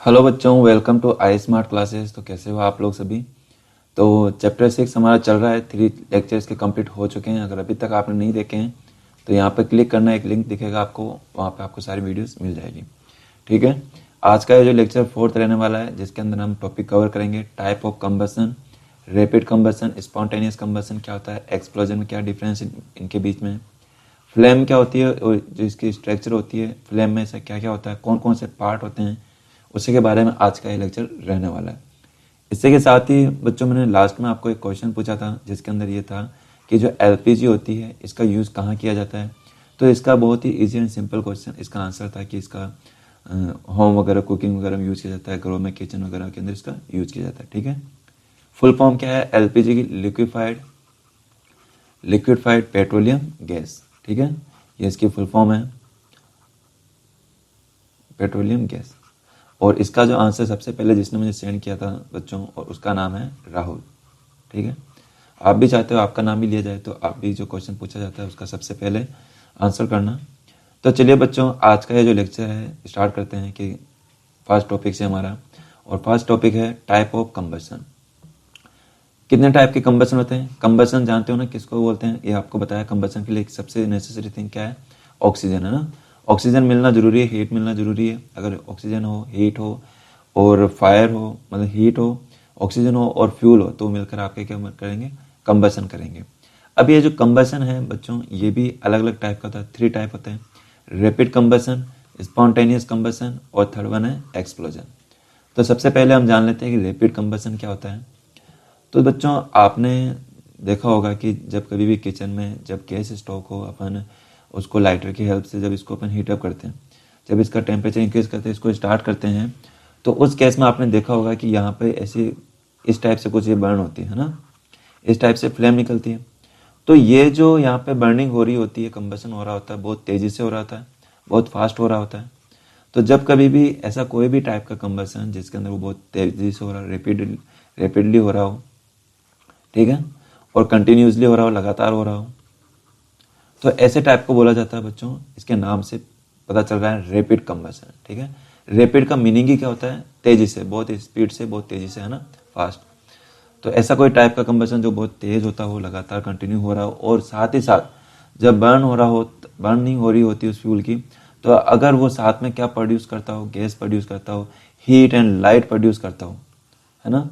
Hello बच्चों, welcome to I smart classes. तो कैसे हो आप लोग सभी। तो चैप्टर 6 हमारा चल रहा है। 3 लेक्चर्स के कंप्लीट हो चुके हैं। अगर अभी तक आपने नहीं देखे हैं तो यहाँ पर क्लिक करना, एक लिंक दिखेगा आपको, वहाँ पे आपको सारी वीडियोस मिल जाएगी। ठीक है। आज का ये जो लेक्चर 4 रहने वाला है, जिसके अंदर हम टॉपिक कवर करेंगे type of combustion, rapid combustion, spontaneous combustion क्या होता है, एक्सप्लोजन में क्या डिफरेंस इनके बीच में, फ्लेम क्या होती है और जो इसकी स्ट्रक्चर होती है, फ्लेम में से क्या क्या होता है, कौन कौन से पार्ट होते हैं, उसी के बारे में आज का ये लेक्चर रहने वाला है। इसी के साथ ही बच्चों, मैंने लास्ट में आपको एक क्वेश्चन पूछा था, जिसके अंदर ये था कि जो एलपीजी होती है इसका यूज़ कहाँ किया जाता है। तो इसका बहुत ही ईजी एंड सिंपल क्वेश्चन, इसका आंसर था कि इसका होम वगैरह, कुकिंग वगैरह में यूज़ किया जाता है, घरों में किचन वगैरह के अंदर इसका यूज़ किया जाता है। ठीक है। फुल फॉर्म क्या है, एलपीजी की लिक्विफाइड पेट्रोलियम गैस। ठीक है, ये इसकी फुल फॉर्म है, पेट्रोलियम गैस। और इसका जो आंसर सबसे पहले जिसने मुझे सेंड किया था बच्चों, और उसका नाम है राहुल। ठीक है। आप भी चाहते हो आपका नाम भी लिया जाए, तो आप भी जो क्वेश्चन पूछा जाता है उसका सबसे पहले आंसर करना। तो चलिए बच्चों, आज का ये जो लेक्चर है स्टार्ट करते हैं कि फर्स्ट टॉपिक से हमारा। और फर्स्ट टॉपिक है टाइप ऑफ कंबसन। कितने टाइप के कंबसन होते हैं। कंबसन जानते हो ना किसको बोलते हैं, ये आपको बताया। कंबसन के लिए सबसे नेसेसरी थिंग क्या है, ऑक्सीजन है ना। ऑक्सीजन मिलना जरूरी है, हीट मिलना जरूरी है। अगर ऑक्सीजन हो, हीट हो और फायर हो, मतलब हीट हो, ऑक्सीजन हो और फ्यूल हो, तो मिलकर आपके क्या करेंगे, कंबसन करेंगे। अब ये जो कंबसन है बच्चों, ये भी अलग अलग टाइप का होता है। 3 टाइप होते हैं, रैपिड कंबसन, स्पॉन्टेनियस कंबसन और थर्ड वन है एक्सप्लोजन। तो सबसे पहले हम जान लेते हैं कि रैपिड कंबसन क्या होता है। तो बच्चों, आपने देखा होगा कि जब कभी भी किचन में जब गैस स्टोव हो, अपन उसको लाइटर की हेल्प से जब इसको अपन हीटअप करते हैं, जब इसका टेम्परेचर इंक्रीज करते हैं, इसको स्टार्ट करते हैं, तो उस केस में आपने देखा होगा कि यहाँ पे ऐसी इस टाइप से कुछ ये बर्न होती है ना, इस टाइप से फ्लेम निकलती है। तो ये जो यहाँ पे बर्निंग हो रही होती है, कंबसन हो रहा होता है, बहुत तेज़ी से हो रहा होता है, बहुत फास्ट हो रहा होता है। तो जब कभी भी ऐसा कोई भी टाइप का कंबसन जिसके अंदर वो बहुत तेज़ी से हो रहा है, रेपिडली हो रहा हो, ठीक है, और कंटिन्यूसली हो रहा हो, लगातार हो रहा हो, तो ऐसे टाइप को बोला जाता है बच्चों, इसके नाम से पता चल रहा है रैपिड कंबसन। ठीक है। रैपिड का मीनिंग ही क्या होता है, तेजी से, बहुत स्पीड से, बहुत तेजी से, है ना, फास्ट। तो ऐसा कोई टाइप का कंबसन जो बहुत तेज होता हो, लगातार कंटिन्यू हो रहा हो, और साथ ही साथ जब बर्न हो रहा हो, बर्निंग हो रही होती है उस फ्यूल की, तो अगर वो साथ में क्या प्रोड्यूस करता हो, गैस प्रोड्यूस करता हो, हीट एंड लाइट प्रोड्यूस करता हो, है ना।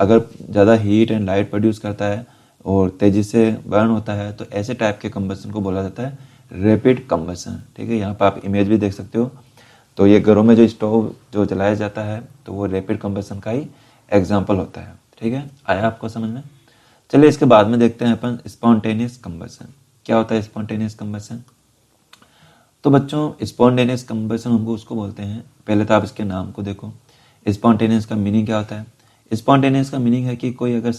अगर ज़्यादा हीट एंड लाइट प्रोड्यूस करता है और तेज़ी से बर्न होता है, तो ऐसे टाइप के कंबसन को बोला जाता है रैपिड कंबसन। ठीक है, यहाँ पर आप इमेज भी देख सकते हो। तो ये घरों में जो स्टोव जो जलाया जाता है, तो वो रैपिड कंबसन का ही एग्जाम्पल होता है। ठीक है, आया आपको समझ में। चलिए इसके बाद में देखते हैं अपन स्पॉन्टेनियस कंबसन। क्या होता है स्पॉन्टेनियस कंबसन। तो बच्चों, स्पॉन्टेनियस कंबसन हमको उसको बोलते हैं, पहले तो आप इसके नाम को देखो। स्पॉन्टेनियस का मीनिंग क्या होता है। स्पॉन्टेनियस का मीनिंग है कि कोई अगर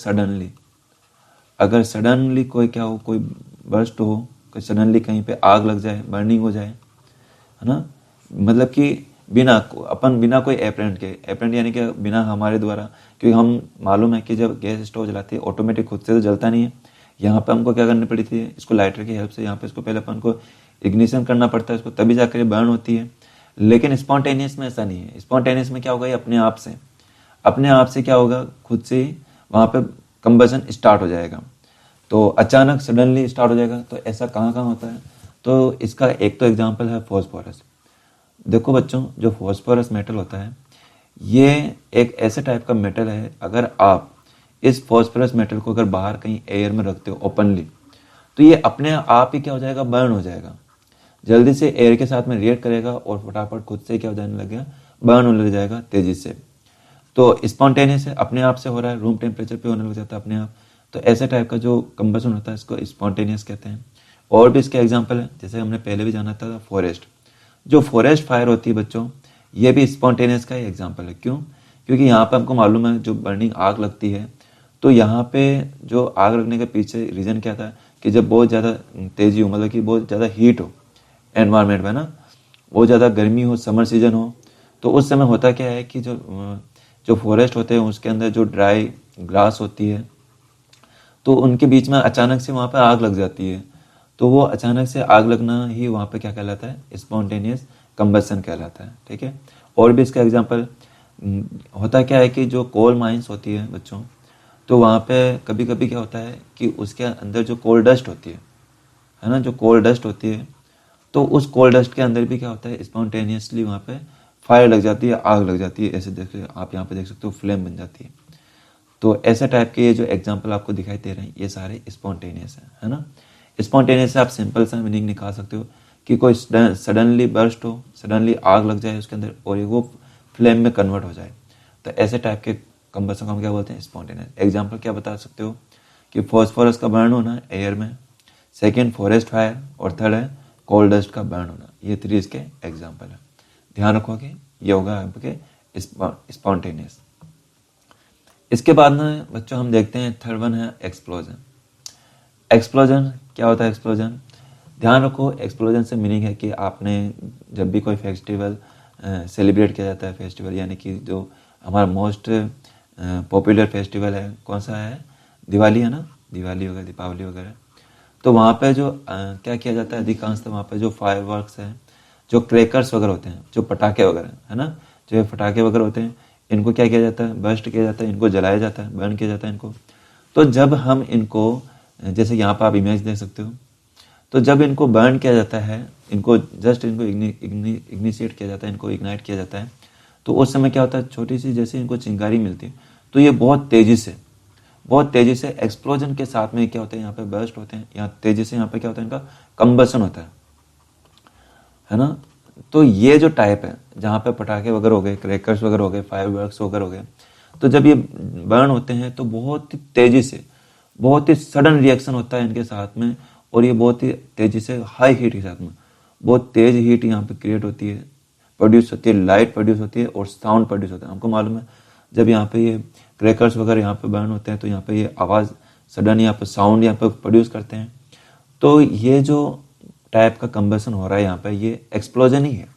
सडनली कोई क्या हो, कोई बर्स्ट हो, कोई सडनली कहीं पे आग लग जाए, बर्निंग हो जाए, है ना। मतलब कि बिना कोई एपरेंट यानी कि बिना हमारे द्वारा, क्योंकि हम मालूम है कि जब गैस स्टोव जलाते हैं ऑटोमेटिक खुद से तो जलता नहीं है। यहाँ पे हमको क्या करनी पड़ी थी, इसको लाइटर की हेल्प से यहाँ पे इसको पहले अपन को इग्निशन करना पड़ता है इसको, तभी जाकर बर्न होती है। लेकिन स्पॉन्टेनियस में ऐसा नहीं है। स्पॉन्टेनियस में क्या होगा, ये अपने आप से क्या होगा, खुद से ही वहाँ पे कंबसन स्टार्ट हो जाएगा। तो अचानक सडनली स्टार्ट हो जाएगा। तो ऐसा कहाँ कहाँ होता है, तो इसका एक तो एग्जांपल है फॉस्फोरस। देखो बच्चों, जो फॉस्फोरस मेटल होता है, ये एक ऐसे टाइप का मेटल है, अगर आप इस फॉस्फोरस मेटल को अगर बाहर कहीं एयर में रखते हो ओपनली, तो ये अपने आप ही क्या हो जाएगा, बर्न हो जाएगा। जल्दी से एयर के साथ में रिएक्ट करेगा और फटाफट खुद से क्या हो जाने लगेगा, बर्न होने लग जाएगा तेजी से। तो स्पॉन्टेनियस है, अपने आप से हो रहा है, रूम टेम्परेचर पे होने लग जाता है अपने आप। तो ऐसे टाइप का जो कंबसन होता है इसको स्पॉन्टेनियस कहते हैं। और भी इसके एग्जांपल है, जैसे हमने पहले भी जाना था फॉरेस्ट। जो फॉरेस्ट फायर होती है बच्चों, ये भी स्पॉन्टेनियस का ही एग्जांपल है। क्यों, क्योंकि यहाँ पे हमको मालूम है जो बर्निंग आग लगती है, तो यहाँ पे जो आग लगने के पीछे रीज़न क्या था कि जब बहुत ज़्यादा तेज़ी हो, मतलब कि बहुत ज़्यादा हीट हो एनवायरनमेंट में ना, बहुत ज़्यादा गर्मी हो, समर सीजन हो, तो उस समय होता क्या है कि जो फॉरेस्ट होते हैं उसके अंदर जो ड्राई ग्रास होती है, तो उनके बीच में अचानक से वहाँ पे आग लग जाती है। तो वो अचानक से आग लगना ही वहाँ पे क्या कहलाता है, स्पॉन्टेनियस कंबसन कहलाता है। ठीक है। और भी इसका एग्जांपल, होता क्या है कि जो कोल माइंस होती है बच्चों, तो वहाँ पे कभी कभी क्या होता है कि उसके अंदर जो कोल डस्ट होती है ना, जो कोल डस्ट होती है, तो उस कोल डस्ट के अंदर भी क्या होता है, स्पॉन्टेनियसली वहाँ पे फायर लग जाती है, आग लग जाती है। ऐसे देख आप यहाँ पे देख सकते हो, फ्लेम बन जाती है। तो ऐसे टाइप के ये जो एग्जाम्पल आपको दिखाई दे रहे हैं, ये सारे स्पॉन्टेनियस है ना। स्पॉन्टेनियस से आप सिंपल सा मीनिंग निकाल सकते हो कि कोई सडनली बर्स्ट हो, सडनली आग लग जाए उसके अंदर और वो फ्लेम में कन्वर्ट हो जाए, तो ऐसे टाइप के कंबसन को हम क्या बोलते हैं, स्पॉन्टेनियस। एग्जाम्पल क्या बता सकते हो कि फॉस्फोरस का बर्न होना एयर में, सेकेंड फॉरेस्ट फायर, और थर्ड है कोल डस्ट का बर्न होना। ये 3 इसके एग्जाम्पल है, ध्यान रखोगे। ये होगा आपके स्पॉन्टेनियस। इसके बाद में बच्चों हम देखते हैं थर्ड वन है एक्सप्लोजन। एक्सप्लोजन क्या होता है? एक्सप्लोजन, ध्यान रखो, एक्सप्लोजन से मीनिंग है कि आपने जब भी कोई फेस्टिवल सेलिब्रेट किया जाता है, फेस्टिवल यानी कि जो हमारा मोस्ट पॉपुलर फेस्टिवल है, कौन सा है? दिवाली है ना, दिवाली वगैरह, दीपावली वगैरह। तो वहाँ पे जो क्या किया जाता है अधिकांशतः, वहाँ पे जो फायरवर्क्स है, जो क्रैकर्स वगैरह होते हैं, जो पटाखे वगैरह है ना, जो ये पटाखे वगैरह होते हैं, इनको क्या किया जाता है? बर्स्ट किया जाता है, इनको जलाया जाता है, बर्न किया जाता है इनको। तो जब हम इनको, जैसे यहाँ पर आप इमेज देख सकते हो, तो जब इनको बर्न किया जाता है, इनको जस्ट इनको इग्निशिएट किया जाता है, इनको इग्नाइट किया जाता है, तो उस समय क्या होता है, छोटी सी जैसे इनको चिंगारी मिलती है, तो ये बहुत तेज़ी से एक्सप्लोजन के साथ में क्या होता है, यहाँ पे बर्स्ट होते हैं, यहाँ तेज़ी से यहाँ पे क्या होता है, इनका कंबसन होता है ना। तो ये जो टाइप है, जहाँ पे पटाखे वगैरह हो गए, क्रैकर्स वगैरह हो गए, फायरवर्क्स वगैरह हो गए, तो जब ये बर्न होते हैं तो बहुत ही तेज़ी से, बहुत ही सडन रिएक्शन होता है इनके साथ में, और ये बहुत ही तेज़ी से हाई हीट के साथ में बहुत तेज़ हीट यहाँ पे क्रिएट होती है, प्रोड्यूस होती है, लाइट प्रोड्यूस होती है और साउंड प्रोड्यूस होता है। हमको मालूम है जब यहाँ पे ये क्रैकर्स वगैरह यहाँ पे बर्न होते हैं, तो यहाँ पे ये आवाज़ सडन यहाँ पे साउंड यहाँ पे प्रोड्यूस करते हैं। तो ये जो टाइप का कंबसन हो रहा है यहाँ पे, ये एक्सप्लोजन ही है।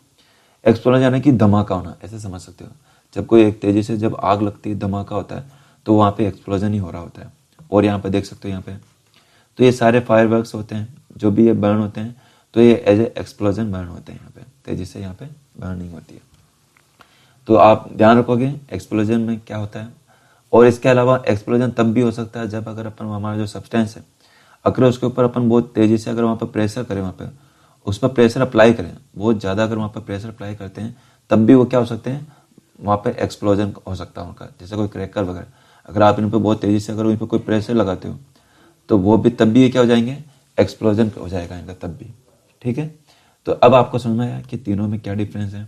एक्सप्लोजन यानी कि धमाका होना, ऐसे समझ सकते हो। जब कोई एक तेज़ी से जब आग लगती है, धमाका होता है, तो वहाँ पे एक्सप्लोजन ही हो रहा होता है। और यहाँ पे देख सकते हो, यहाँ पे तो ये सारे फायरवर्क्स होते हैं, जो भी ये बर्न होते हैं, तो ये एज ए एक्सप्लोजन बर्न होते हैं, यहाँ पे तेज़ी से यहाँ पे बर्निंग होती है। तो आप ध्यान रखोगे एक्सप्लोजन में क्या होता है। और इसके अलावा एक्सप्लोजन तब भी हो सकता है जब अगर अपन हमारा जो सब्सटेंस है, अगर उसके ऊपर अपन बहुत तेज़ी से अगर वहाँ पर प्रेशर करें, वहाँ पर उस पर प्रेशर अप्लाई करें, बहुत ज़्यादा अगर वहाँ पर प्रेशर अप्लाई करते हैं, तब भी वो क्या हो सकते हैं, वहाँ पर एक्सप्लोजन हो सकता है उनका। जैसे कोई क्रैकर वगैरह, अगर आप इन पर बहुत तेज़ी से अगर उन पर कोई प्रेशर लगाते हो, तो वो भी तब भी क्या हो जाएंगे, एक्सप्लोजन हो जाएगा इनका तब भी। ठीक है, तो अब आपको समझ में आया कि तीनों में क्या डिफरेंस है।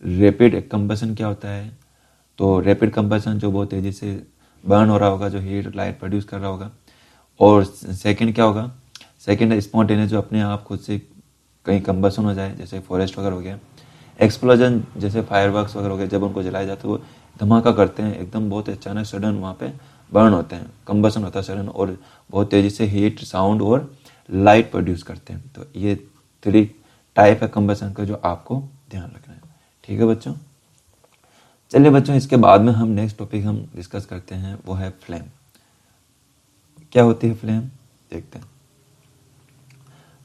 रैपिड कंबसन क्या होता है? तो रैपिड कंबसन जो बहुत तेज़ी से बर्न हो रहा होगा, जो हीट लाइट प्रोड्यूस कर रहा होगा। और सेकंड क्या होगा? सेकंड है स्पॉन्टेनियस, जो अपने आप खुद से कहीं कंबसन हो जाए, जैसे फॉरेस्ट वगैरह हो गया। एक्सप्लोजन जैसे फायरवर्क्स वगैरह हो गए, जब उनको जलाया जाता है वो धमाका करते हैं, एकदम बहुत अचानक सडन वहाँ पे बर्न होते हैं, कंबसन होता है सडन, और बहुत तेज़ी से हीट, साउंड और लाइट प्रोड्यूस करते हैं। तो ये 3 टाइप है कंबसन का, जो आपको ध्यान रखना है। ठीक है बच्चों, चलिए बच्चों, इसके बाद में हम नेक्स्ट टॉपिक हम डिस्कस करते हैं, वो है फ्लेम। क्या होती है फ्लेम, देखते हैं।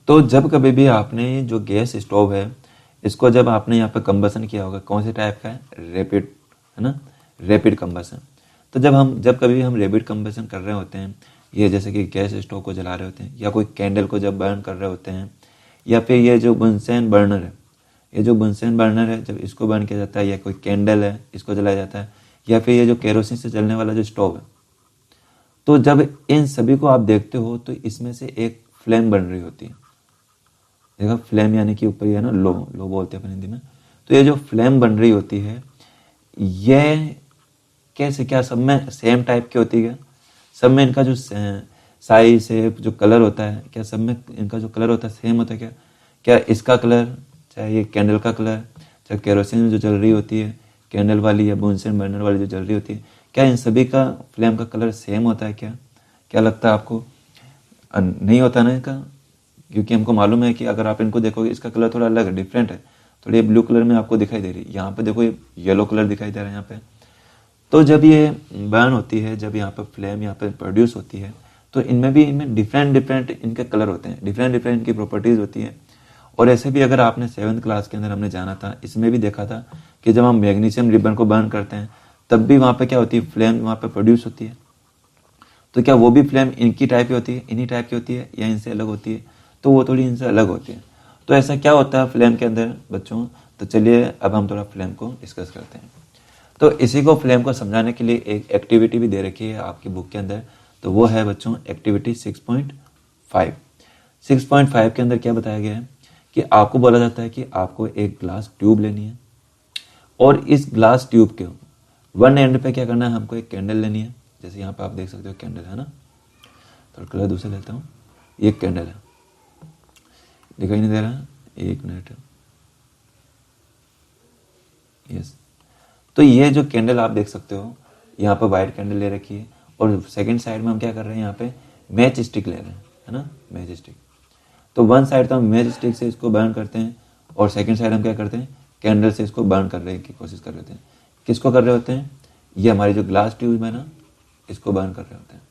तो जब कभी भी आपने जो गैस स्टोव है, इसको जब आपने यहाँ पे कंबसन किया होगा, कौन से टाइप का है? रैपिड, है ना, रैपिड कंबसन। तो जब कभी भी हम रैपिड कंबसन कर रहे होते हैं, ये जैसे कि गैस स्टोव को जला रहे होते हैं, या कोई कैंडल को जब बर्न कर रहे होते हैं, या फिर ये जो बंसेन बर्नर है, ये जो बंसेन बर्नर है, जब इसको बर्न किया जाता है, या कोई कैंडल है इसको जलाया जाता है, या फिर ये जो केरोसिन से जलने वाला जो स्टोव है, तो जब इन सभी को आप देखते हो, तो इसमें से एक फ्लेम बन रही होती है। देखो, फ्लेम यानी कि ऊपर ही है ना, लो बोलते हैं अपन हिंदी में। तो ये जो फ्लेम बन रही होती है, ये कैसे, क्या सब में सेम टाइप की होती है? सब में इनका जो साइज शेप, जो कलर होता है, क्या सब में इनका जो कलर होता है सेम होता है? क्या इसका कलर, चाहे ये कैंडल का कलर, चाहे केरोसिन जो जल रही होती है कैंडल वाली, या बुनसेन बर्नर वाली जो जल रही होती है, क्या इन सभी का फ्लेम का कलर सेम होता है? क्या लगता है आपको? नहीं होता ना इनका, क्योंकि हमको मालूम है कि अगर आप इनको देखोगे, इसका कलर थोड़ा अलग है, डिफरेंट है, थोड़ी ये ब्लू कलर में आपको दिखाई दे रही है, यहाँ पे देखो ये येलो कलर दिखाई दे रहा है यहाँ पे। तो जब ये बर्न होती है, जब यहाँ पे फ्लेम यहाँ पे प्रोड्यूस होती है, तो इनमें डिफरेंट इनके कलर होते हैं, डिफरेंट इनकी प्रॉपर्टीज होती है। और ऐसे भी अगर आपने 7th क्लास के अंदर हमने जाना था, इसमें भी देखा था कि जब हम मैग्नीशियम रिबन को बर्न करते हैं तब भी वहाँ पे क्या होती है, फ्लेम वहाँ पे प्रोड्यूस होती है। तो क्या वो भी फ्लेम इनकी टाइप की होती है, इन्हीं टाइप की होती है, या इनसे अलग होती है? तो वो थोड़ी इनसे अलग होती है। तो ऐसा क्या होता है फ्लेम के अंदर बच्चों? तो चलिए अब हम थोड़ा फ्लेम को डिस्कस करते हैं। तो इसी को फ्लेम को समझाने के लिए एक एक्टिविटी भी दे रखी है आपकी बुक के अंदर, तो वो है बच्चों एक्टिविटी 6.5। 6.5 के अंदर क्या बताया गया है कि आपको बोला जाता है कि आपको एक ग्लास ट्यूब लेनी है, और इस ग्लास ट्यूब के वन एंड पे क्या करना है, हमको एक कैंडल लेनी है। जैसे यहाँ पे आप देख सकते हो कैंडल है ना, तो कलर दूसरा लेता हूँ, ये कैंडल है, दिखाई नहीं दे रहा? एक मिनट, यस। तो ये जो कैंडल आप देख सकते हो, यहाँ पर व्हाइट कैंडल ले रखी है, और सेकंड साइड में हम क्या कर रहे हैं, यहाँ पे मैच स्टिक ले रहे हैं, है ना, मैच स्टिक। तो वन साइड तो हम मैच स्टिक से इसको बर्न करते हैं, और सेकंड साइड हम क्या करते हैं, कैंडल से इसको बर्न करने की कोशिश कर रहे होते हैं। किसको कर रहे होते हैं? ये हमारी जो ग्लास ट्यूब है ना, इसको बर्न कर रहे होते हैं।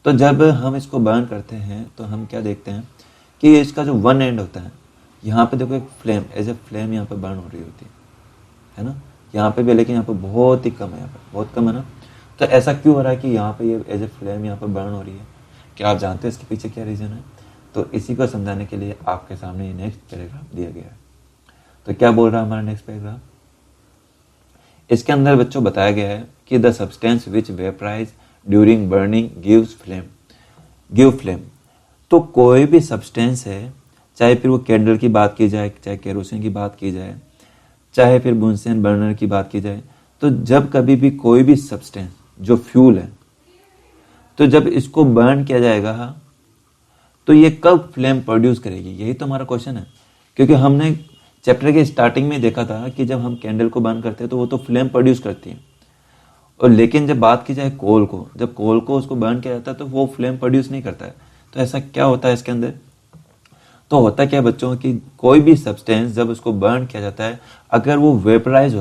तो जब हम इसको बर्न करते हैं तो हम क्या देखते हैं कि इसका जो वन एंड होता है, यहाँ पे देखो एक फ्लेम, एज ए फ्लेम यहाँ पे बर्न हो रही होती है ना, यहाँ पे भी, लेकिन यहाँ पे बहुत ही कम है, यहाँ पे बहुत कम है ना। तो ऐसा क्यों हो रहा है कि यहाँ पे ये एज ए फ्लेम यहाँ पे बर्न हो रही है? क्या आप जानते हैं इसके पीछे क्या रीज़न है? तो इसी को समझाने के लिए आपके सामने ये नेक्स्ट पैराग्राफ दिया गया है। तो क्या बोल रहा है हमारा नेक्स्ट पैराग्राफ? इसके अंदर बच्चों बताया गया है कि the substance which vaporise during burning give flame. तो कोई भी सब्सटेंस है, चाहे फिर वो कैंडल की बात की जाए, चाहे केरोसिन की बात की जाए, चाहे फिर बुनसेन बर्नर की बात की जाए, तो जब कभी भी कोई भी सब्सटेंस जो फ्यूल है, तो जब इसको बर्न किया जाएगा तो ये कब फ्लेम प्रोड्यूस करेगी? यही तो हमारा क्वेश्चन है। क्योंकि हमने चैप्टर के स्टार्टिंग में देखा था कि जब हम कैंडल को बर्न करते हैं तो वो तो फ्लेम प्रोड्यूस करती है, और लेकिन जब बात की जाए कोल को, जब कोल को उसको बर्न किया जाता है तो वो फ्लेम प्रोड्यूस नहीं करता है। तो ऐसा क्या होता है इसके अंदर? तो होता क्या बच्चों कि कोई भी सब्सटेंस जब उसको बर्न किया जाता है, अगर वो वेपराइज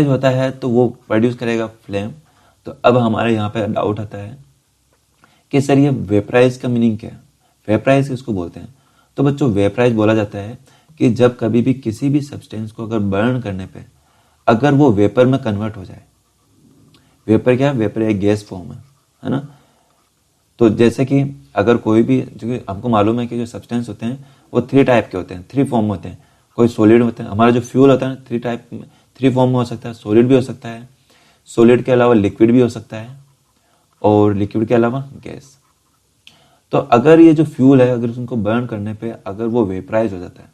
होता है तो वो प्रोड्यूस करेगा फ्लेम। तो अब हमारे यहाँ पे डाउट आता है कि सर ये वेपराइज का मीनिंग क्या है, वेपराइज किसको बोलते हैं? तो बच्चों वेपराइज बोला जाता है कि जब कभी भी किसी भी सब्सटेंस को अगर बर्न करने पे अगर वो वेपर में कन्वर्ट हो जाए। वेपर क्या है? वेपर एक गैस फॉर्म है ना। तो जैसे कि अगर कोई भी, जो हमको मालूम है कि जो सब्सटेंस होते हैं वो थ्री टाइप के होते हैं, थ्री फॉर्म होते हैं। कोई सॉलिड होते हैं, हमारा जो फ्यूल होता है थ्री फॉर्म में हो सकता है, सॉलिड भी हो सकता है, सॉलिड के अलावा लिक्विड भी हो सकता है, और लिक्विड के अलावा गैस। तो अगर ये जो फ्यूल है, अगर उनको बर्न करने पे अगर वो वेपराइज हो जाता है,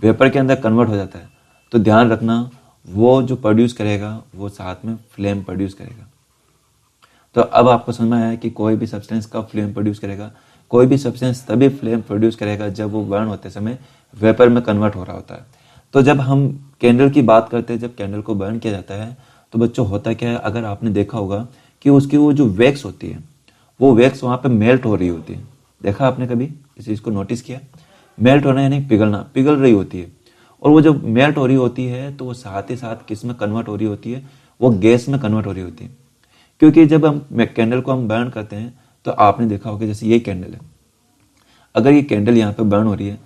वेपर के अंदर कन्वर्ट हो जाता है, तो ध्यान रखना वो जो प्रोड्यूस करेगा वो साथ में फ्लेम प्रोड्यूस करेगा। तो अब आपको समझ में आया कि कोई भी सब्सटेंस कब फ्लेम प्रोड्यूस करेगा। कोई भी सब्सटेंस तभी फ्लेम प्रोड्यूस करेगा जब वो बर्न होते समय वेपर में कन्वर्ट हो रहा होता है। तो जब हम कैंडल की बात करते हैं, जब कैंडल को बर्न किया जाता है तो बच्चों होता क्या है, अगर आपने देखा होगा कि उसकी वो जो वैक्स होती है, वो वैक्स वहाँ पे मेल्ट हो रही होती है। देखा आपने कभी इस चीज़ को नोटिस किया? मेल्ट होना यानी पिघलना, पिघल रही होती है। और वो जब मेल्ट हो रही होती है तो वो साथ ही साथ किस में कन्वर्ट हो रही होती है? वो गैस में कन्वर्ट हो रही होती है। क्योंकि जब हम कैंडल को हम बर्न करते हैं तो आपने देखा होगा, जैसे ये कैंडल है, अगर ये कैंडल यहाँ पे बर्न हो रही है,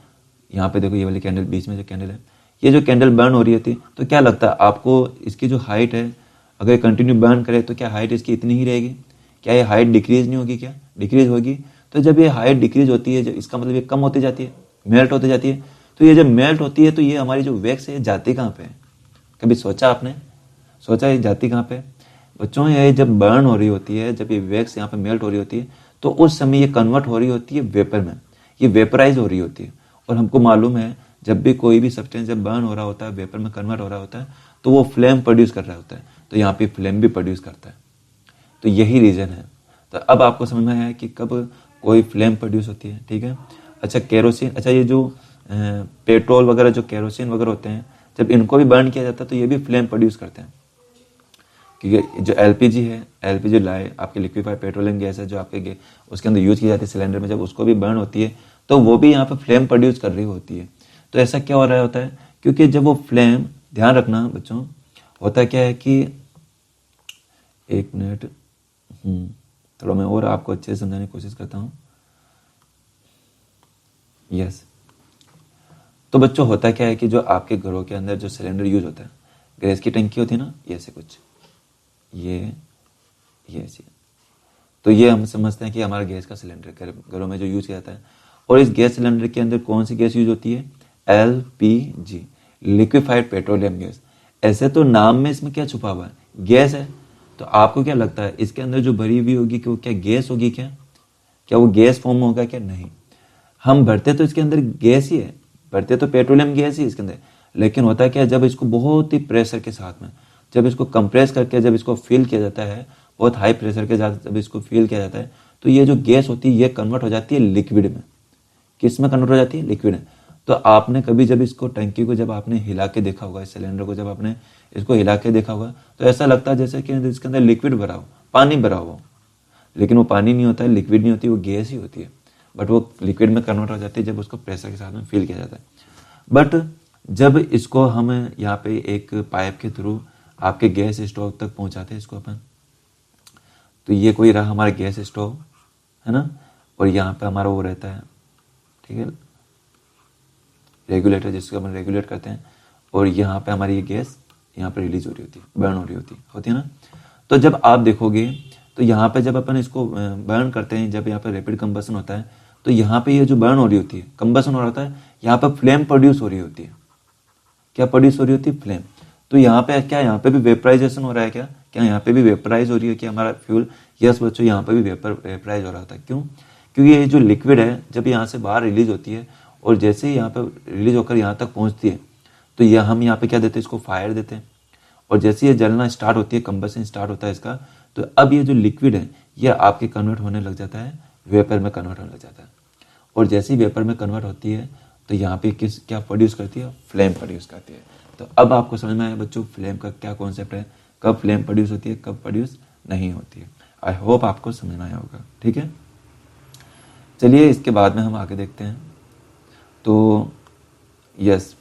यहाँ पे देखो ये वाली कैंडल, बीच में जो कैंडल है, ये जो कैंडल बर्न हो रही होती तो क्या लगता है आपको, इसकी जो हाइट है, अगर कंटिन्यू बर्न करे तो क्या हाइट इसकी इतनी ही रहेगी? क्या ये हाइट डिक्रीज नहीं होगी? क्या डिक्रीज होगी? तो जब ये हाइट डिक्रीज होती है, जब इसका मतलब ये कम होती जाती है, मेल्ट होती जाती है। तो ये जब मेल्ट होती है तो ये हमारी जो वैक्स है जाती कहाँ पे है? कभी सोचा आपने? सोचा ये जाती कहाँ पे? बच्चों ये जब बर्न हो रही होती है, जब ये वैक्स यहाँ पे मेल्ट हो रही होती है, तो उस समय ये कन्वर्ट हो रही होती है वेपर में, ये वेपराइज हो रही होती है। और हमको मालूम है जब भी कोई भी सब्सटेंस जब बर्न हो रहा होता है, वेपर में कन्वर्ट हो रहा होता है, तो वो फ्लेम प्रोड्यूस कर रहा होता है। तो यहाँ पे फ्लेम भी प्रोड्यूस करता है। तो यही रीजन है। तो अब आपको समझ में आया कि कब कोई फ्लेम प्रोड्यूस होती है, ठीक है। अच्छा केरोसिन, अच्छा ये जो पेट्रोल वगैरह, जो केरोसिन वगैरह होते हैं, जब इनको भी बर्न किया जाता है तो ये भी फ्लेम प्रोड्यूस करते हैं। क्योंकि जो एलपीजी है, एलपीजी लाए आपके लिक्विफाइड पेट्रोलियम गैस है, जो आपके उसके अंदर यूज की जाती है सिलेंडर में, जब उसको भी बर्न होती है तो वो भी यहाँ पे फ्लेम प्रोड्यूस कर रही होती है। तो ऐसा क्या हो रहा होता है? क्योंकि जब वो फ्लेम, ध्यान रखना बच्चों, होता क्या है कि, एक मिनट, थोड़ा मैं और आपको अच्छे से समझाने की कोशिश करता हूँ। यस, तो बच्चों होता क्या है कि जो आपके घरों के अंदर जो सिलेंडर यूज होता है, गैस की टंकी होती है ना, ये ऐसे कुछ, ये ऐसी, तो ये हम समझते हैं कि हमारा गैस का सिलेंडर घरों में जो यूज किया जाता है। और इस गैस सिलेंडर के अंदर कौन सी गैस यूज होती है? LPG, liquefied petroleum gas. ऐसे तो नाम में इसमें क्या छुपा हुआ है? गैस है। तो आपको क्या लगता है इसके अंदर जो भरी हुई होगी कि वो क्या गैस होगी? क्या वो गैस फॉर्म होगा क्या? नहीं। हम भरते तो इसके अंदर गैस ही है, भरते तो पेट्रोलियम गैस ही इसके अंदर, लेकिन होता क्या है जब इसको बहुत ही प्रेशर के साथ में, जब इसको कंप्रेस करके जब इसको फिल किया जाता है, बहुत हाई प्रेशर के साथ जब इसको फिल किया जाता है, तो ये जो गैस होती है ये कन्वर्ट हो जाती है लिक्विड में। किस में कन्वर्ट हो जाती है? लिक्विड में। तो आपने कभी जब इसको टंकी को जब आपने हिला के देखा होगा, इस सिलेंडर को जब आपने इसको हिला के देखा होगा, तो ऐसा लगता है जैसे कि इसके अंदर लिक्विड भरा हो, पानी भरा हो, लेकिन वो पानी नहीं होता है, लिक्विड नहीं होती, वो गैस ही होती है। बट वो लिक्विड में कन्वर्ट हो जाती है जब उसको प्रेशर के साथ में फिल किया जाता है। बट जब इसको हम यहाँ पे एक पाइप के थ्रू आपके गैस स्टोव तक पहुंचाते हैं इसको अपन, तो ये कोई रहा हमारा गैस स्टोव, है ना, और यहाँ पे हमारा वो रहता है, ठीक है, रेगुलेटर, जिसको अपन रेगुलेट करते हैं, और यहाँ पे हमारी ये गैस यहाँ पे रिलीज हो रही होती है, बर्न हो रही होती है ना। तो जब आप देखोगे तो यहाँ पे जब अपन इसको बर्न करते हैं, जब यहाँ पे रैपिड कंबसन होता है, तो यहाँ पे ये जो बर्न हो रही होती है, कंबसन हो रहा होता है, यहाँ पे फ्लेम प्रोड्यूस हो रही होती है। क्या प्रोड्यूस हो रही होती है? फ्लेम। तो यहाँ पे क्या, यहाँ पे भी वेपराइजेशन हो रहा है क्या? यहाँ पे भी वेपराइज हो रही है कि हमारा फ्यूल? यस बच्चों, यहाँ पे भी वेपराइज हो रहा होता है। क्यों? क्योंकि ये जो लिक्विड है जब यहाँ से बाहर रिलीज होती है और जैसे ही यहाँ पे रिलीज होकर यहाँ तक पहुँचती है, तो यह हम यहाँ पे क्या देते हैं? इसको फायर देते हैं, और जैसे ये जलना स्टार्ट होती है, कंबसन स्टार्ट होता है इसका, तो अब ये जो लिक्विड है ये आपके कन्वर्ट होने लग जाता है, वेपर में कन्वर्ट होने लग जाता है। और जैसे ही वेपर में कन्वर्ट होती है तो यहाँ पे क्या प्रोड्यूस करती है? फ्लेम प्रोड्यूस करती है। तो अब आपको समझ में आया बच्चों फ्लेम का क्या कॉन्सेप्ट है, कब फ्लेम प्रोड्यूस होती है, कब प्रोड्यूस नहीं होती है। आई होप आपको समझ में आया होगा। ठीक है, चलिए इसके बाद में हम आगे देखते हैं। तो यस,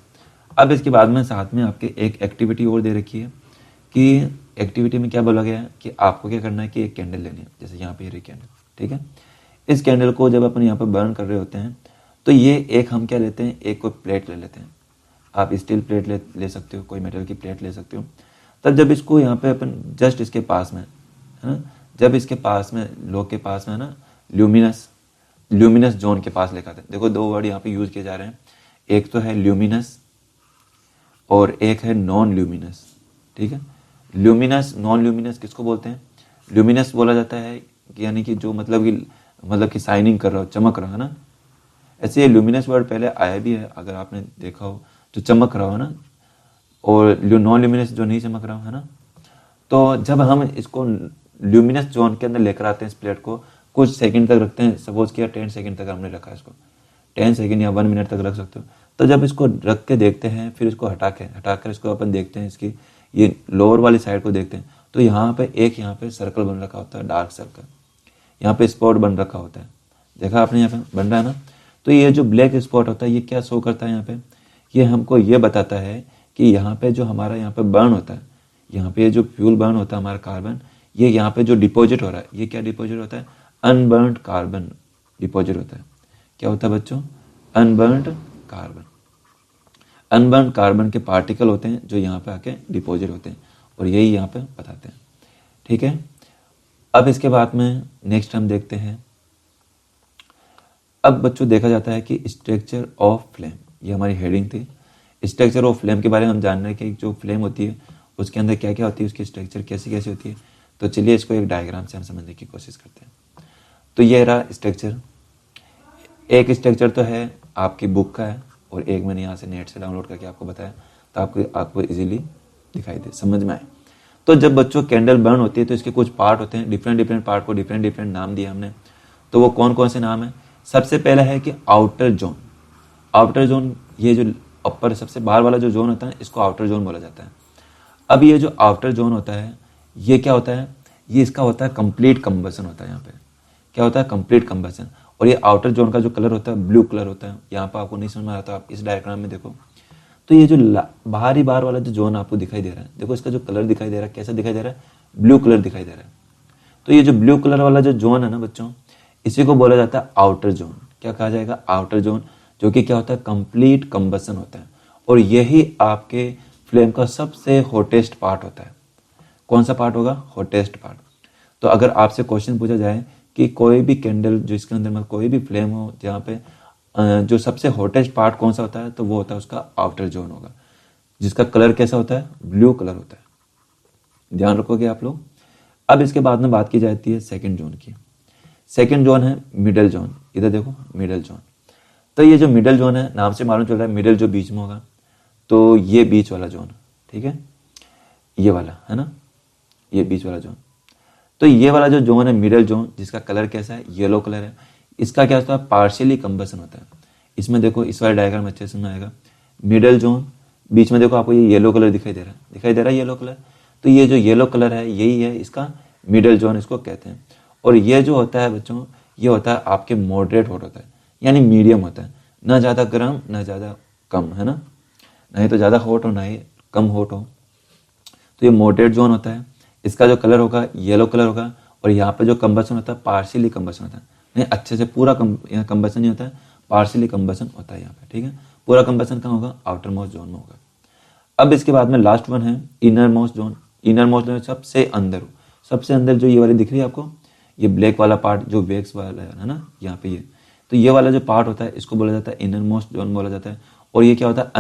अब इसके बाद में साथ में आपके एक एक्टिविटी और दे रखी है कि एक्टिविटी में क्या बोला गया है कि आपको क्या करना है कि एक कैंडल लेनी है, जैसे यहाँ पे ये कैंडल, ठीक है। इस कैंडल को जब अपन यहाँ पे बर्न कर रहे होते हैं तो ये एक हम क्या लेते हैं, एक कोई प्लेट ले लेते हैं। आप स्टील प्लेट ले सकते हो, कोई मेटल की प्लेट ले सकते हो। तब जब इसको यहाँ पे अपन जस्ट इसके पास में, है ना, जब इसके पास में लोग के पास में, है ना, ल्यूमिनस जोन के पास लेकर आते हैं। देखो दो वर्ड यहाँ पे यूज किए जा रहे हैं, एक तो है ल्यूमिनस और एक है नॉन ल्यूमिनस। ठीक है, ल्यूमिनस नॉन ल्यूमिनस किसको बोलते हैं? ल्यूमिनस बोला जाता है यानी कि जो मतलब कि शाइनिंग कर रहा हो, चमक रहा है ना। ऐसे ये ल्यूमिनस वर्ड पहले आया भी है, अगर आपने देखा हो, जो चमक रहा हो ना, और नॉन ल्यूमिनस जो नहीं चमक रहा हो, है ना। तो जब हम इसको ल्यूमिनस जोन के अंदर लेकर आते हैं इस प्लेट को, कुछ सेकंड तक रखते हैं, सपोज किया 10 सेकंड तक हमने रखा इसको, 10 सेकंड या 1 मिनट तक रख सकते हो। तो जब इसको रख के देखते हैं, फिर इसको हटाकर इसको अपन देखते हैं, इसकी ये लोअर वाली साइड को देखते हैं, तो यहाँ पे सर्कल बन रखा होता है, डार्क सर्कल, यहाँ पे स्पॉट बन रखा होता है। देखा आपने, यहाँ पे बन रहा है ना। तो ये जो ब्लैक स्पॉट होता है ये क्या शो करता है? यहाँ पे ये हमको ये बताता है कि यहाँ पे जो हमारा यहाँ पे बर्न होता है, यहाँ पे जो फ्यूल बर्न होता है हमारा कार्बन, ये यहाँ पे जो डिपॉजिट हो रहा है, ये क्या डिपॉजिट होता है? अनबर्न्ड कार्बन डिपॉजिट होता है। क्या होता है बच्चों? Unburned carbon. अनबर्न्ड कार्बन के पार्टिकल होते हैं जो यहाँ पे आके डिपॉजिट होते हैं, और यही यहाँ पे बताते हैं। ठीक है, अब इसके बाद में नेक्स्ट हम देखते हैं। अब बच्चों देखा जाता है कि स्ट्रक्चर ऑफ फ्लेम, ये हमारी हेडिंग थी। स्ट्रक्चर ऑफ फ्लेम के बारे में हम जान रहे हैं कि जो फ्लेम होती है उसके अंदर क्या क्या होती है, उसकी स्ट्रक्चर कैसी कैसी होती है। तो चलिए इसको एक डायग्राम से हम समझने की कोशिश करते हैं। तो ये रहा स्ट्रक्चर। एक स्ट्रक्चर तो है आपकी बुक का है, और एक मैंने यहाँ से नेट से डाउनलोड करके आपको बताया, तो आपको इजीली दिखाई दे, समझ में आए। तो जब बच्चों कैंडल बर्न होती है तो इसके कुछ पार्ट होते हैं, डिफरेंट पार्ट को डिफरेंट नाम दिया हमने। तो वो कौन कौन से नाम है? सबसे पहला है कि आउटर जोन। आउटर जोन, ये जो ऊपर सबसे बाहर वाला जो जोन होता है इसको आउटर जोन बोला जाता है। अब ये जो आउटर जोन होता है ये क्या होता है? ये इसका होता है कंप्लीट कंबसन होता है। यहाँ पे क्या होता है? Complete combustion. और ये आउटर जोन का जो कलर होता है ब्लू कलर होता है। यहाँ पर आपको नहीं समझ में आता, आप इस डायग्राम में देखो। तो ये जो बाहर वाला जो जोन आपको दिखाई दे रहा है, देखो इसका जो कलर दिखाई दे रहा है, कैसा दिखाई दे रहा है? ब्लू कलर दिखाई दे रहा है। तो ये जो ब्लू कलर वाला जो जोन है ना बच्चों, इसी को बोला जाता है आउटर जोन। क्या कहा जाएगा? Outer zone. जो कि क्या होता है, कंप्लीट कंबसन होता है, और यही आपके फ्लेम का सबसे हॉटेस्ट पार्ट होता है। कौन सा पार्ट होगा, हॉटेस्ट पार्ट। तो अगर आपसे क्वेश्चन पूछा जाए कि कोई भी कैंडल जिसके अंदर में कोई भी फ्लेम हो, जहाँ पे जो सबसे हॉटेस्ट पार्ट कौन सा होता है, तो वो होता है उसका आउटर जोन होगा, जिसका कलर कैसा होता है, ब्लू कलर होता है। ध्यान रखोगे आप लोग। अब इसके बाद में बात की जाती है सेकंड जोन की। सेकंड जोन है मिडल जोन। इधर देखो, मिडल जोन। तो ये जो मिडल जोन है, नाम से मालूम चल रहा है मिडल जो बीच में होगा, तो ये बीच वाला जोन, ठीक है, ये वाला है ना, ये बीच वाला जोन। तो ये वाला जो जोन है मिडल जोन, जिसका कलर कैसा है, येलो कलर है, इसका क्या होता है, पार्शियली कंबसन होता है। इसमें देखो, इस वाले डायग्राम अच्छे से आएगा। मिडल जोन, बीच में देखो आपको ये येलो कलर दिखाई दे रहा है येलो कलर। तो ये जो येलो कलर है, यही है इसका मिडल जोन, इसको कहते हैं। और ये जो होता है बच्चों, ये होता है आपके मॉडरेट हॉट होता है, यानी मीडियम होता है, ना ज़्यादा गर्म ना ज़्यादा कम, है ना, नहीं तो ज़्यादा हॉट हो ना ही कम हॉट हो। तो ये मॉडरेट जोन होता है। इसका जो कलर होगा येलो कलर होगा, और यहाँ पे जो कंबसन होता है पार्शियली कंबसन होता है, नहीं अच्छे से पूरा यहाँ कंबसन नहीं होता है, पार्शियली कंबसन होता है यहाँ पे, ठीक है। पूरा कंबसन कहाँ होगा, आउटर मोस्ट जोन में होगा। अब इसके बाद में लास्ट वन है inner most zone. Inner most zone सबसे अंदर, सबसे अंदर जो ये वाली दिख रही है आपको, ये ब्लैक वाला पार्ट जो वेक्स वाला है ना, यहाँ पे ये, तो ये वाला जो पार्ट होता है इसको बोला जाता है इनर मोस्ट जोन बोला जाता है। और ये क्या होता है,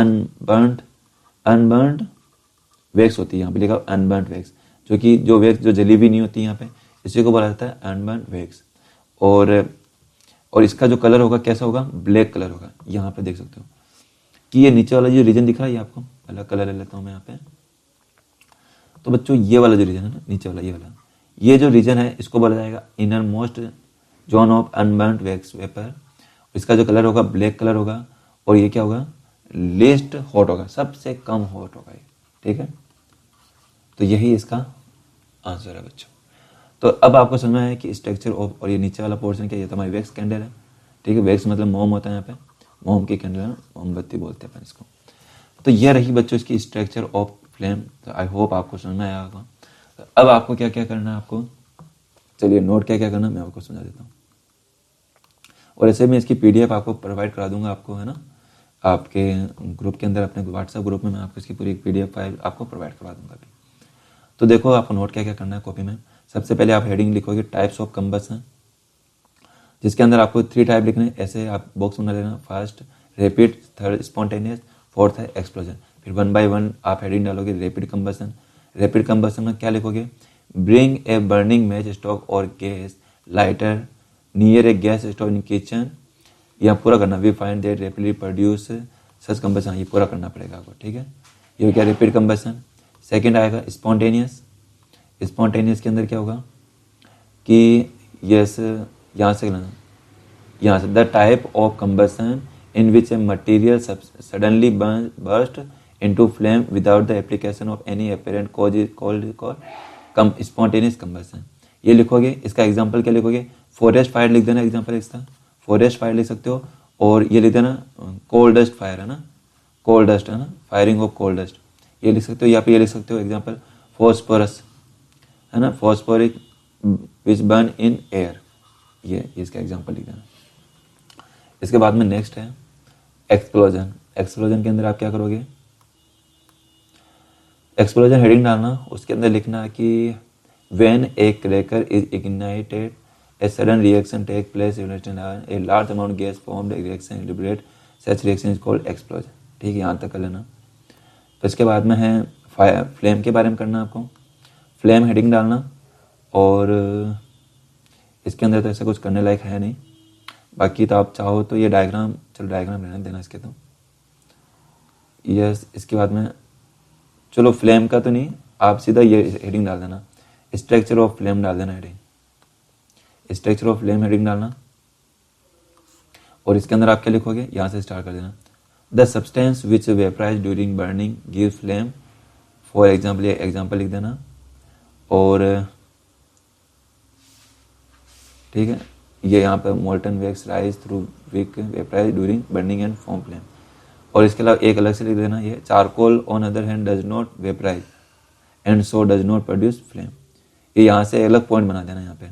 अनबर्न्ड वैक्स होती है, यहाँ पे लिखा अनबर्न्ड वैक्स, जो कि जो वैक्स जो जली भी नहीं होती यहाँ पे, इसी को बोला जाता है अनबर्न्ड वैक्स। और इसका जो कलर होगा कैसा होगा, ब्लैक कलर होगा। यहाँ पे देख सकते हो कि ये नीचे वाला जो रीजन दिख रहा है, ये आपको अलग कलर ले लेता हूँ मैं यहाँ पे। तो बच्चों ये वाला जो रीजन है ना, नीचे वाला ये जो रीजन है, इसको बोला जाएगा inner most zone of unburned wax vapour. इसका जो कलर होगा ब्लैक कलर होगा, और ये क्या होगा, लीस्ट हॉट होगा, सबसे कम हॉट होगा ये, ठीक है। तो यही इसका आंसर है बच्चों। तो अब आपको समझ में आया कि स्ट्रक्चर ऑफ, और ये नीचे वाला पोर्शन क्या, ये तो हमारी वैक्स कैंडल है, ठीक है। वैक्स मतलब मोम होता है, यहाँ पे मोम की कैंडल है, मोमबत्ती बोलते हैं अपन इसको। तो ये रही बच्चों इसकी स्ट्रक्चर ऑफ फ्लेम। तो आई होप आपको समझ में आया होगा। तो अब आपको क्या क्या करना है, आपको चलिए नोट क्या क्या करना है मैं आपको समझा देता हूँ। और ऐसे मैं इसकी PDF आपको प्रोवाइड करा दूंगा आपको, है ना, आपके ग्रुप के अंदर, अपने व्हाट्सएप ग्रुप में मैं आपको इसकी पूरी PDF फाइल आपको प्रोवाइड करवा दूंगा अभी। तो देखो आपको नोट क्या क्या करना है कॉपी में। सबसे पहले आप हेडिंग लिखोगे टाइप्स ऑफ कंबसन, जिसके अंदर आपको 3 टाइप लिखने हैं। ऐसे आप बॉक्स बना लेना, first rapid, third spontaneous, fourth है एक्सप्लोजन। फिर 1 बाय 1 आप हेडिंग डालोगे रैपिड कंबसन। रैपिड कंबसन में क्या लिखोगे, bring a burning match stock और gas lighter near a gas stove in kitchen. यह पूरा करना, we find that rapidly produce such combustion, ये पूरा करना पड़ेगा आपको, ठीक है। ये हो गया रैपिड कंबसन। सेकेंड आएगा स्पॉन्टेनियस। स्पॉन्टेनियस के अंदर क्या होगा कि यस, यहाँ से लेना, यहाँ से the type of combustion in which A material suddenly burst into flame without the application of any apparent cause is called spontaneous combustion. ये लिखोगे। इसका एग्जांपल क्या लिखोगे, फॉरेस्ट फायर लिख देना एग्जांपल इसका, फॉरेस्ट फायर लिख सकते हो। और ये लिख देना कोल डस्ट फायर, है ना, कोल डस्ट, है ना, फायरिंग ऑफ कोल डस्ट, ये लिख सकते हो। या फिर ये लिख सकते हो एग्जांपल फॉस्फोरस, है ना, phosphoric which burn in air, ये इसका एग्जांपल लिख देना। इसके बाद में नेक्स्ट है एक्सप्लोजन। एक्सप्लोजन के अंदर आप क्या करोगे, एक्सप्लोजन हेडिंग डालना, उसके अंदर लिखना कि when a cracker is ignited a sudden reaction take place a large amount gas formed reaction liberate such reaction is called explosion, ठीक है, यहाँ तक कर लेना। तो इसके बाद में है फायर, फ्लेम के बारे में करना आपको, फ्लेम हेडिंग डालना। और इसके अंदर तो ऐसा कुछ करने लायक है नहीं, बाकी तो आप चाहो तो ये डायग्राम, चलो डायग्राम रहने देना इसके, तो यस। इसके बाद में चलो फ्लेम का तो नहीं, आप सीधा ये हेडिंग डाल देना, स्ट्रक्चर ऑफ फ्लेम डाल देना heading, structure of flame heading डालना। और इसके अंदर आप क्या लिखोगे, यहाँ से स्टार्ट कर देना, the substance which vaporise during burning give flame, for example, ये एग्जाम्पल लिख देना। और ठीक है, ये यहाँ पर molten wax rise through wick vaporise during burning and form flame. और इसके अलावा एक अलग से लिख देना, ये charcoal on other hand does not vaporise and so does not produce flame. ये यहाँ से अलग पॉइंट बना देना, यहाँ पे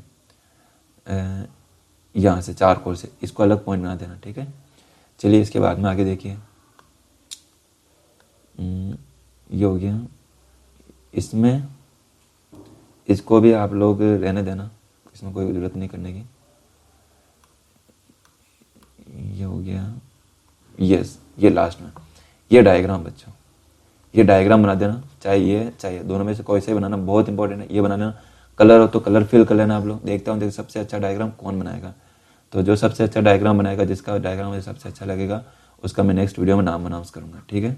यहाँ से चारकोल से इसको अलग पॉइंट बना देना, ठीक है। चलिए इसके बाद में आगे देखिए, ये हो गया। इसमें इसको भी आप लोग रहने देना, इसमें कोई ज़रूरत नहीं करने की। ये हो गया, यस, ये लास्ट में ये डायग्राम बच्चों, ये डायग्राम बना देना, चाहे ये चाहे दोनों में से कोई से बनाना, बहुत इंपॉर्टेंट है। ये बना लेना, कलर हो तो कलर फिल कर लेना आप लोग। देखता हूँ देखो सबसे अच्छा डायग्राम कौन बनाएगा। तो जो सबसे अच्छा डायग्राम बनाएगा, जिसका डायग्राम मुझे सबसे अच्छा लगेगा, उसका मैं नेक्स्ट वीडियो में नाम अनाउंस करूँगा, ठीक है।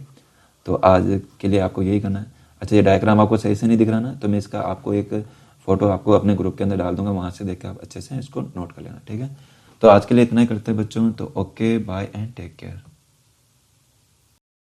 तो आज के लिए आपको यही करना है। अच्छा, ये डायग्राम आपको सही से नहीं दिख रहा ना, तो मैं इसका आपको एक फ़ोटो आपको अपने ग्रुप के अंदर डाल दूंगा, वहाँ से देख के आप अच्छे से इसको नोट कर लेना, ठीक है। तो आज के लिए इतना ही करते हैं बच्चों, तो okay bye and take care.